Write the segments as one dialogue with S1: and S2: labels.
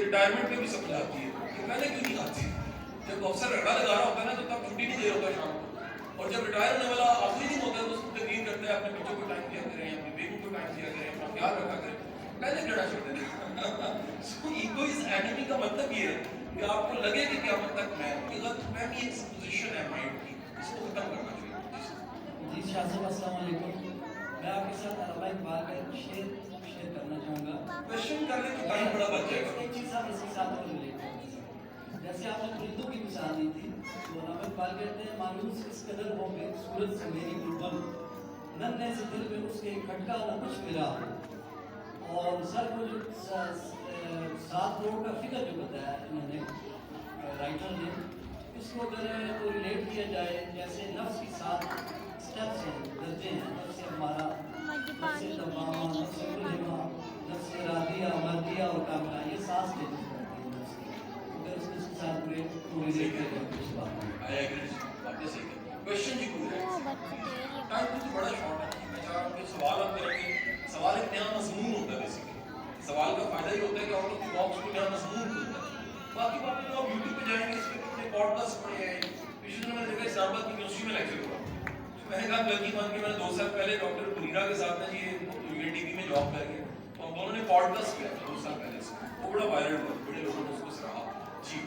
S1: Retirement میں بھی سمجھ آتی ہے کہ پہلے کیوں نہیں آتی. جب افسر رگا لگا رہا ہوتا ہے نا تو تب چھٹی نہیں دے رہا ہوتا شام کو, اور جب ریٹائر ہونے والا آخری دن ہوتا ہے تو اس کو تقریر کرتا ہے اپنے بچوں کو ٹائم دیا کریں, اپنی بیگم کو ٹائم دیا کریں, اپنا خیال رکھا کریں. پہلے کہنا چاہتے ہیں. سو ایگو از اینیمی کا مطلب یہ ہے کہ آپ کو لگے کہ قیامت تک میں بھی ایک پوزیشن ہے مائنڈ کی, اس کو ختم کرنا چاہیے.
S2: جی شاہ صاحب السلام علیکم. میں آپ کے ساتھ علامہ اقبال کا شعر کرنا چاہوں گا.
S1: کوشچن کرنے تو ٹائم بڑا بچ جائے گا.
S2: ایک چیز آپ اسی ساتھ اور ریلیٹ کرتے ہیں. جیسے آپ نے پرندوں کی مثال دی تھی تو علامہ اقبال کہتے ہیں مانوس اس قدر ہو گئے سورج سے میری بلبل, ننھے سے دل میں اس کے کھٹکا نہ کچھ ملا. اور سر کو جو 7 کروڑ کا فگر جو بتایا انہوں نے رائٹر نے, اس کو اگر کو ریلیٹ کیا جائے جیسے نفس کی 7 اسٹیپس ہیں, درجے ہیں. نفس ہمارا, نفس تماما, نفس ملہمہ, نفس راضیہ, مردیہ اور کاملہ, یہ 7 اسٹیپس ہوتے ہیں نفس کی. اگر اس کے ساتھ کو ریلیٹ کیا جائے کچھ بات
S1: کوشچن جی پورا ٹائم تو بڑا شارٹ ہے. میں چاہ رہا ہوں کہ سوال آپ کریں گے, سوال ایک نیا مضمون ہوتا ہے. بیسیکلی سوال کا فائدہ یہ ہوتا ہے کہ آؤٹ آف دی باکس کو نیا مضمون کھلتا ہے. باقی باتیں جو آپ یوٹیوب پہ جائیں گے, اس پہ کتنے پوڈ کاسٹ پڑے ہیں. پچھلے دنوں میں نے دیکھا اسلام آباد کی یونیورسٹی میں لیکچر ہوا. میں نے کہا لڑکی مان کے میں نے 2 سال پہلے ڈاکٹر منیرا کے ساتھ جی UNDP میں جاب کر کے, تو ہم دونوں نے پوڈ کاسٹ کیا 2 سال پہلے سے. وہ بڑا وائرل ہوا, بڑے لوگوں نے اس کو سراہا. جی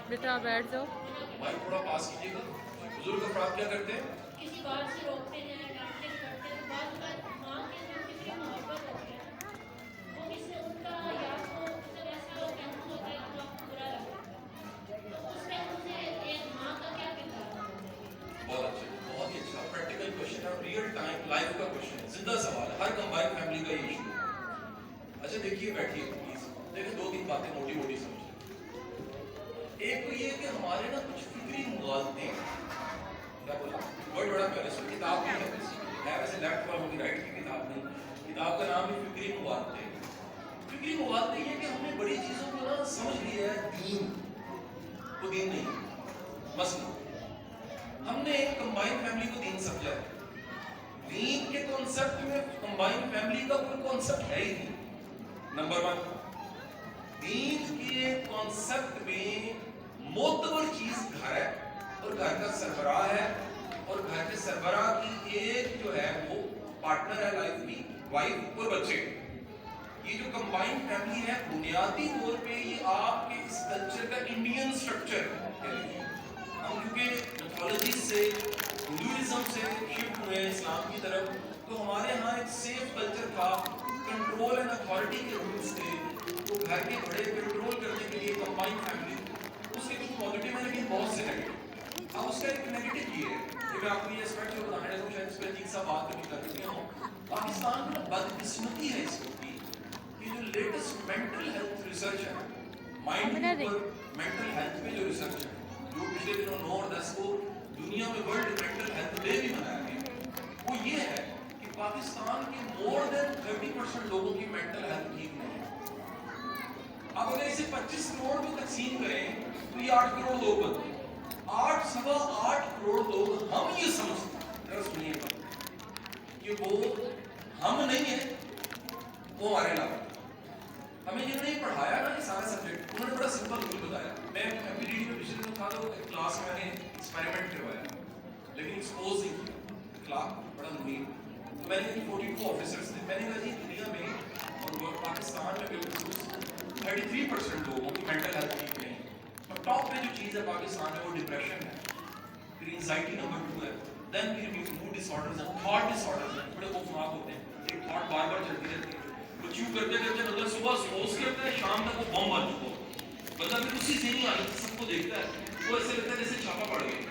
S3: بیٹا بیٹھ جاؤ.
S1: مائک تھوڑا پاس کیجیے گا. بزرگ افراد کیا کرتے ہیں,
S4: کسی بات سے روکتے ہیں, ڈانٹتے پڑھتے ہیں. بعض اوقات ماں کے اندر کتنی محبت ہوتی ہے نا, وہ اس سے ان کا یا تو مطلب ایسا محسوس ہوتا ہے کہ آپ کو برا لگتا ہے, تو اس میں ان سے ایک ماں کا کیا کردار ہونا چاہیے؟
S1: بہت اچھا, بہت ہی اچھا پریکٹیکل کوشچن ہے, ریئل ٹائم لائف کا کوشچن ہے, زندہ سوال ہے. ہر کمبائن فیملی کا یہ ایشو ہے. اچھا دیکھیے, بیٹھیے پلیز, دیکھیں 2-3 باتیں موٹی موٹی سمجھیں. ایک تو یہ کہ ہمارے نا کچھ فکری مغالطے, کیا بولا ورڈ بڑا پیارا, اس میں کتاب نہیں ہے ویسے لیفٹ پر ہوگی, رائٹ کی کتاب نہیں. کتاب کا نام ہے فکری مغالطے. فکری مغالطے یہ کہ ہم نے بڑی چیزوں کو نا سمجھ لیا ہے دین, وہ دین نہیں. مثلا ہم نے ایک کمبائن فیملی کو دین سمجھا ہے. دین کے کانسیپٹ میں کمبائن فیملی کا کوئی کانسیپٹ ہے ہی نہیں. نمبر 1, دین کے کانسیپٹ میں معتبر چیز گھر ہے, اور گھر کا سربراہ ہے, اور گھر کے سربراہ کی ایک جو ہے وہ پارٹنر ہے لائف میں, وائف اور بچے. یہ جو کمبائن فیملی ہے بنیادی طور پہ یہ آپ کے اس کلچر کا انڈین سٹرکچر ہے. ہم کیونکہ میتھولوجی سے, ہندوازم سے شفٹ ہوئے اسلام کی طرف, تو ہمارے ہاں ایک سیف کلچر تھا, کنٹرول اینڈ اتھارٹی کے رولز تھے. تو گھر کے بڑے کنٹرول کرنے کے لیے کمبائن فیملی, اس کے کچھ پازیٹیو ہیں لیکن بہت سے نیگیٹو. اب اس کا ایک نیگیٹو یہ ہے کہ میں آپ کو یہ اسپیکٹ جو بتانے لگا ہوں, شاید اس پہ عجیب سا بات کبھی کر چکے ہوں. پاکستان میں بدقسمتی ہے اس وقت کی کہ جو لیٹسٹ مینٹل ہیلتھ ریسرچ ہے, مائنڈ کے اوپر مینٹل ہیلتھ پہ جو ریسرچ ہے, جو پچھلے دنوں 9 اور 10 کو دنیا میں ورلڈ مینٹل ہیلتھ ڈے بھی منایا گیا, وہ یہ ہے کہ پاکستان کے مور دین 30% لوگوں کی مینٹل ہیلتھ ٹھیک نہیں ہے. اب اگر اسے 25 کروڑ میں تقسیم کریں تو یہ 8 کروڑ لوگ بنتے ہیں. 8 کروڑ لوگ ہم یہ سمجھتے ہیں, سنیے کہ وہ ہم نہیں ہیں, وہ ہمارے علاوہ. ہمیں جنہوں نے پڑھایا نا یہ سارا سبجیکٹ, انہوں نے بڑا سمپل رول بتایا. میں MPDD میں پچھلے دن تھا تو ایک کلاس میں نے ایکسپیریمنٹ کروایا, لیکن ایکسپوز نہیں کیا. کلاس بڑا مہم, تو میں نے 42 آفیسرس تھے. میں نے کہا جی دنیا میں اور پاکستان میں بالخصوص 33% لوگوں کی مینٹل ہیلتھ ٹھیک نہیں. اور ٹاپ پہ جو چیز ہے پاکستان میں وہ ڈپریشن ہے, پھر انزائٹی نمبر 2 ہے, دین پھر موڈ ڈس آرڈرز ہیں, تھاٹ ڈس آرڈرز ہیں. بڑے خوفناک ہوتے ہیں, ایک تھاٹ بار بار چلتی رہتی ہے. وہ چیو کرتے کرتے مطلب صبح سوز کرتے ہیں, شام تک وہ بم بن چکا ہوتا ہے. بندہ پھر اسی ذہنی حالت سے سب کو دیکھتا ہے, وہ ایسے لگتا ہے جیسے چھاپا پڑ گیا.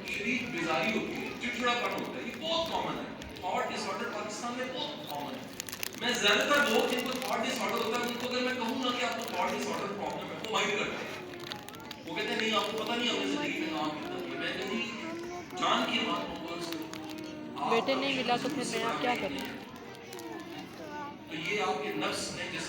S1: شدید بیزاری ہوتی ہے, چڑچڑا پن ہوتا ہے. یہ بہت کامن ہے, تھاٹ ڈس آرڈر پاکستان میں بہت کامن ہے. میں زیادہ تر لوگ جن کو تھاٹ ڈس آرڈر ہوتا ہے ان کو اگر میں کہوں نا کہ آپ کو تھاٹ ڈس آرڈر پرابلم ہے, وہ مائنڈ کرتے ہیں. وہ کہتے ہیں نہیں آپ کو پتہ نہیں ہم نے زندگی میں کام کیا. میں کہیں جان کی بات
S3: بیٹے نہیں ملا تو پھر میں اب کیا کروں.
S1: تو یہ آپ کے نفس نے جس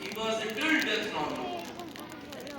S1: He was a till death normal।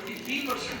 S1: 33%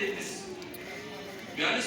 S1: 33 42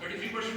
S1: 33%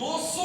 S1: 900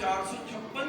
S1: 456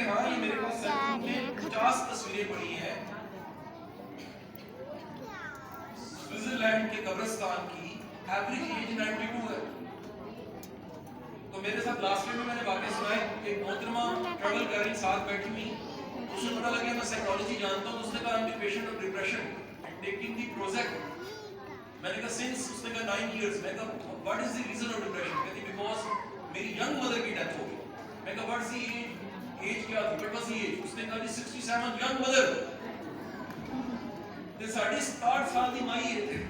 S1: کہ ہاں یہ میرے پاس سیل میں 50 تصویریں پڑی ہیں سوئٹزرلینڈ کے قبرستان کی، ایوریج ایج 92 ہے. تو میرے ساتھ لاسٹ ٹائم میں نے واقعہ سنا ہے، ایک محترمہ ٹریول کر رہی ساتھ بیٹھی ہوئی، اسے پتہ لگا میں سائیکالوجی جانتا ہوں، اس نے کہا I'm the patient of depression and taking the Prozac. میں نے کہا since، اس نے کہا 9 years. میں کہا what is the reason of depression؟ کہتی because میری ینگ مدر کی ڈیتھ ہو گئی. میں کہا what is the age؟ Age کیا تھی؟ what was the age؟ اس نے کہا جی 67. ینگ مدر تے ساڑھی 67 سال دی مائی ہے.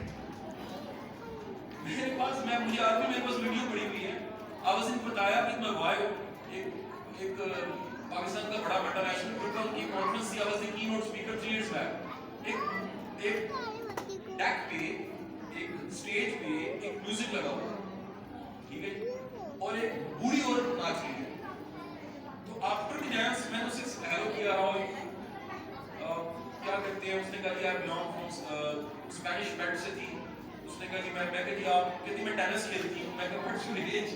S1: میرے پاس، مجھے آج بھی میرے پاس ویڈیو پڑی ہوئی ہے. I was in Pattaya with my wife. ایک پاکستان کا بڑا انٹرنیشنل گروپ کا ان کی کانفرنس تھی. I was the keynote speaker 3 years back. ایک ڈیک پہ، ایک اسٹیج پہ ایک میوزک لگا ہوا، ٹھیک ہے، اور ایک بوڑھی عورت ناچ رہی ہے. تو آفٹر دی ڈانس میں نے اسے ہیلو کیا اور کیا کرتے ہیں، اس نے کہا جی آپ بلانگ فرام اسپینش بیلٹ سے تھی. اس نے کہا جی میں کہتی آپ، کہتی میں ٹینس کھیلتی ہوں. میں کہا واٹس یور ایج؟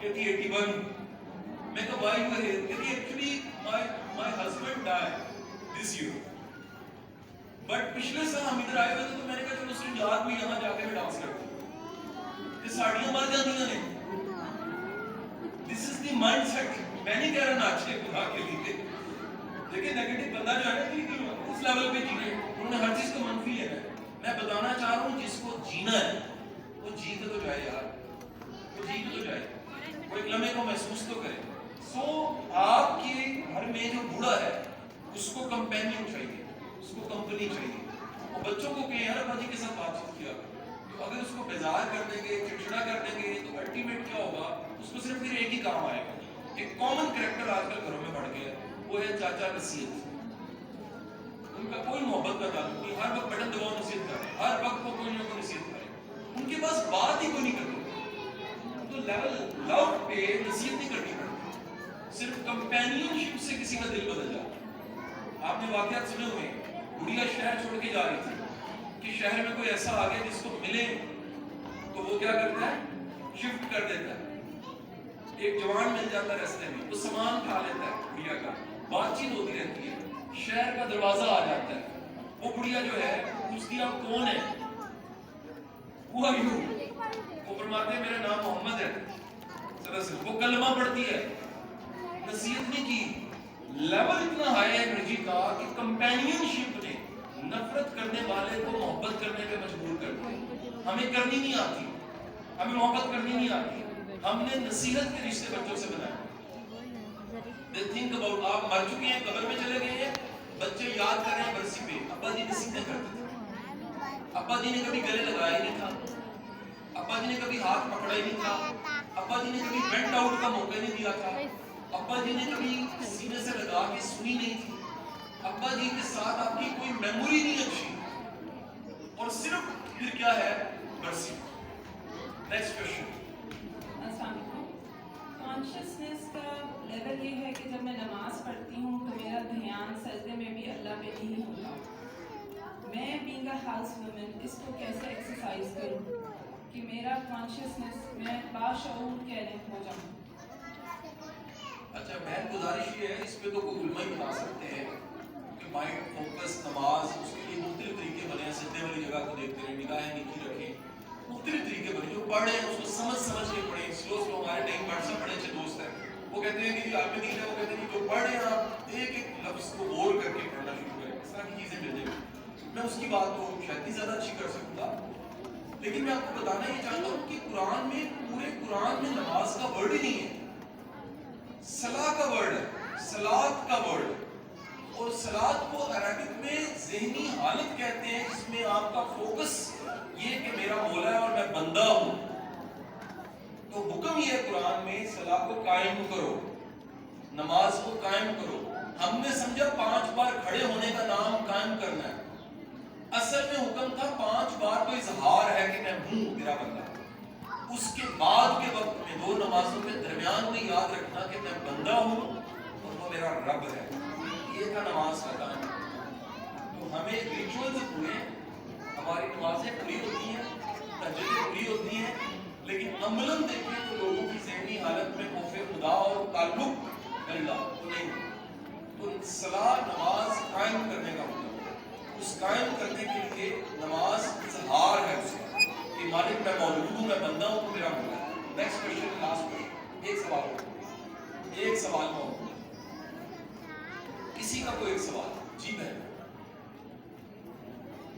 S1: کہتی 81. میں کہا وائی یو آر ہیئر؟ کہتی ایکچولی مائی ہسبینڈ ڈائیڈ دس ایئر، بٹ پچھلے سال ہم ادھر آئے ہوئے تھے تو میں نے کہا چلو اس کی یاد میں یہاں جا کے میں ڈانس کرتا ہوں. یہ ساڑیاں مر جاندیاں نے. دس از دی مائنڈ سیٹ. میں نہیں کہہ رہا ناچے خدا کے لیے، لیکن نیگیٹو بندہ جو ہے نا اس لیول پہ جی رہے، انہوں نے ہر چیز کو منفی لینا ہے. میں بتانا چاہ رہا ہوں جس کو جینا ہے وہ جی کے تو جائے یار، وہ جی کے تو جائے، وہ ایک لمحے کو محسوس تو کرے. سو آپ کے گھر میں جو بوڑھا ہے اس کو کمپینین چاہیے، اس کو کمپنی چاہیے. اور بچوں کو کہیں یار ابا جی کے ساتھ بات چیت کیا تو اگر اس کو بیزار کر دیں گے، چڑچڑا کر دیں گے تو الٹیمیٹ کیا ہوگا، اس کو صرف پھر ایک ہی کام آئے گا. ایک کامن کریکٹر آج کل گھروں میں بڑھ گیا ہے، وہ ہے چاچا نصیحت. ان کا کوئی محبت کا تعلق نہیں، ہر وقت بٹن دباؤ نصیحت کرے، ہر وقت کو کوئی نہ کوئی نصیحت کرے. ان کے پاس بات ہی کوئی نہیں کرتے. تو لیول لو پہ نصیحت نہیں کرنی پڑتی، صرف کمپینین شپ سے کسی کا دل بدل جاتا. آپ نے واقعات سنے ہوئے ہیں، بڑھیا شہر چھوڑ کے جا رہی تھی کہ شہر میں کوئی ایسا آ گیا جس کو ملے تو وہ کیا کرتا ہے، شفٹ کر دیتا ہے. ایک جوان مل جاتا ہے رستے میں، وہ سامان کھا لیتا ہے بڑھیا کا، بات چیت ہوتی رہتی ہے. شہر کا دروازہ آ جاتا ہے، وہ بڑھیا جو ہے پوچھتی آپ کون ہے، Who are you؟ وہ فرماتے ہیں میرا نام محمد ہے. وہ کلمہ پڑھتی ہے، نصیحت نہیں کی. لیول اتنا ہائی ہے انرجی کا کہ کمپینین شپ نے نفرت کرنے والے کو محبت کرنے پہ مجبور کر دیا. ہمیں کرنی نہیں آتی، ہمیں محبت کرنی نہیں آتی. ہم نے نصیحت کے رشتے بچوں سے بنائے. تھنک اباؤٹ، آپ مر چکے ہیں، قبر میں چلے گئے ہیں، بچے یاد کر رہے ہیں برسی پہ ابا جی نصیحتیں کرتے تھے. ابا جی نے کبھی گلے لگایا ہی نہیں تھا، ابا جی نے کبھی ہاتھ پکڑا ہی نہیں تھا، ابا جی نے کبھی بینٹ آؤٹ کا موقع نہیں دیا تھا، ابا جی نے کبھی سینے سے لگا کے سنی نہیں تھی. ابا جی کے ساتھ آپ کی کوئی میموری نہیں اچھی، اور صرف پھر کیا ہے برسی. Next question.
S5: کانشیسنس کا لیول یہ ہے کہ جب میں نماز پڑھتی ہوں تو میرا دھیان سجدے میں بھی اللہ پہ نہیں ہوتا. میں بینگ اے ہاؤس وومن اس کو کیسے ایکسرسائز کروں کہ میرا کانشیسنس میں باشعور کیسے ہو جاؤں؟
S1: اچھا، میں گزارش یہ ہے، اس پہ تو کوئی علماء ہی بتا سکتے ہیں کہ مائنڈ فوکس نماز، اس کے لیے مختلف طریقے بنے ہیں. سجدے والی جگہ کو دیکھتے رہیں، نگاہیں نیچی رکھیں، مختلف طریقے بنے. جو پڑھ رہے ہیں اس کو سمجھ کے پڑھیں. سلو ہمارے ٹائم پڑھ سب بڑے اچھے دوست ہیں، وہ کہتے ہیں کہ آپ دین ہے، وہ کہتے ہیں کہ جو پڑھ رہے ہیں آپ ایک ایک لفظ کو غور کر کے پڑھنا شروع کریں. اس طرح کی چیزیں مل جائیں گی. میں اس کی بات تو شاید نہیں زیادہ اچھی کر سکوں گا، لیکن میں آپ کو بتانا یہ چاہتا ہوں کہ قرآن میں، پورے قرآن میں نماز کا ورڈ ہی نہیں ہے، صلاح کا ورڈ ہے، صلاۃ کا ورڈ. اور صلاۃ کو عربک میں ذہنی حالت کہتے ہیں جس میں آپ کا فوکس یہ کہ میرا مولا ہے اور میں بندہ ہوں. تو حکم یہ ہے قرآن میں صلاح کو قائم کرو، نماز کو قائم کرو. ہم نے سمجھا 5 بار کھڑے ہونے کا نام قائم کرنا ہے، اصل میں حکم تھا 5 بار تو اظہار ہے کہ میں ہوں میرا بندہ. اس کے بعد کے وقت میں 2 نمازوں کے درمیان میں یاد رکھنا کہ میں بندہ ہوں اور وہ میرا رب ہے. یہ تھا نماز کا قائم. تو ہمیں ریچولز پورے، ہماری نمازیں پوری ہوتی ہیں، تہجدیں پوری ہوتی ہیں، لیکن عملاً دیکھیں تو لوگوں کی ذہنی حالت میں خوف خدا اور تعلق اللہ تو نہیں. تو صلاح نماز قائم کرنے کا مطلب ہے. اس قائم کرنے کے لیے نماز اظہار ہے اس کا کہ مالک میں موجود ہوں, میں بندہ ہوں, تو میرا مولا ہے. نیکسٹ کوشچن, لاسٹ کوشچن, ایک سوال ہو, ایک سوال میں ہو, کسی کا کوئی ایک سوال. جی بہن,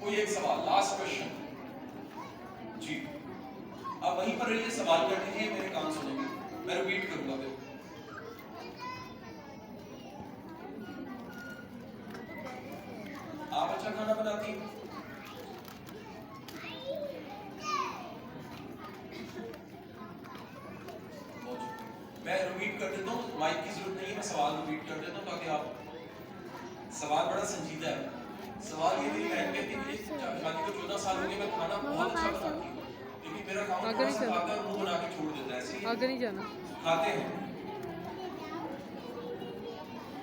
S1: کوئی ایک سوال, لاسٹ کوشچن. جی آپ وہیں پر رہیے, سوال کر دیجیے, میرے کان سنیں گے, میں ریپیٹ کروں گا پھر. آپ اچھا کھانا بناتی ہیں؟ میں ریپیٹ کر دیتا ہوں, مائک کی ضرورت نہیں ہے, میں سوال ریپیٹ کر دیتا ہوں تاکہ آپ, سوال بڑا سنجیدہ ہے. سوال یہ, میری بہن کہتی ہے شادی کو 14 سال ہو گئے, میں کھانا بہت اچھا بناتی ہوں, لیکن میرا کام تھوڑا سا کھاتا ہے اور منہ بنا کے چھوڑ دیتا ہے. ایسے
S3: آگے نہیں جانا,
S1: کھاتے ہیں,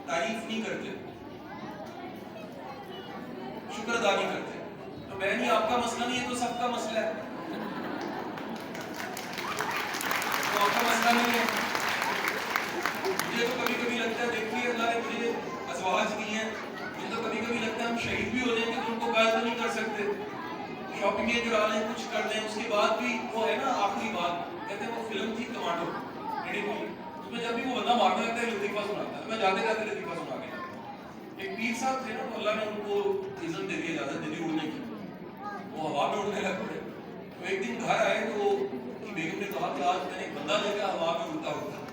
S1: تعریف نہیں کرتے, شکر ادا نہیں کرتے. تو بہن یہ آپ کا مسئلہ نہیں ہے, تو سب کا مسئلہ ہے. تو آپ کا مسئلہ نہیں ہے. مجھے تو کبھی کبھی لگتا ہے, دیکھیے اللہ نے مجھے ازواج دی ہیں, مجھے تو کبھی کبھی لگتا ہے ہم شہید بھی ہو جائیں گے تو ان کو قائل تو نہیں کر سکتے. شاپنگیں کرا لیں, کچھ کر دیں, اس کے بعد بھی وہ ہے نا آخری بات, کہتے ہیں وہ فلم تھی کمانڈو, اس میں جب بھی وہ بندہ مارنے لگتا ہے لطیفہ سناتا ہے. تو میں جاتے جاتے لطیفہ سنا کے جاتا ہوں. ایک پیر صاحب تھے نا, تو اللہ نے ان کو اذن دے دی, اجازت دے دی اڑنے کی, وہ ہوا میں اڑنے لگ پڑے. تو ایک دن گھر آئے تو کی بیگم نے کہا کہ آج میں نے ایک بندہ دیکھا ہوا میں اڑتا ہوتا.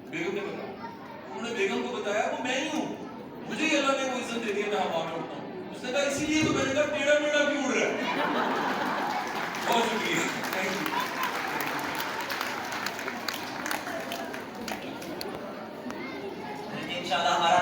S1: بیگم نے بتایا, انہوں نے بیگم کو بتایا وہ میں ہی ہوں, مجھے ہی اللہ نے وہ عزت دے دیا, میں ہوا میں اڑتا ہوں. اس نے کہا اسی لیے تو میں نے کہا ٹیڑھا میڑھا کیوں اڑ رہا ہے. بہت شکریہ, تھینک یو.
S6: انشاءاللہ ہمارا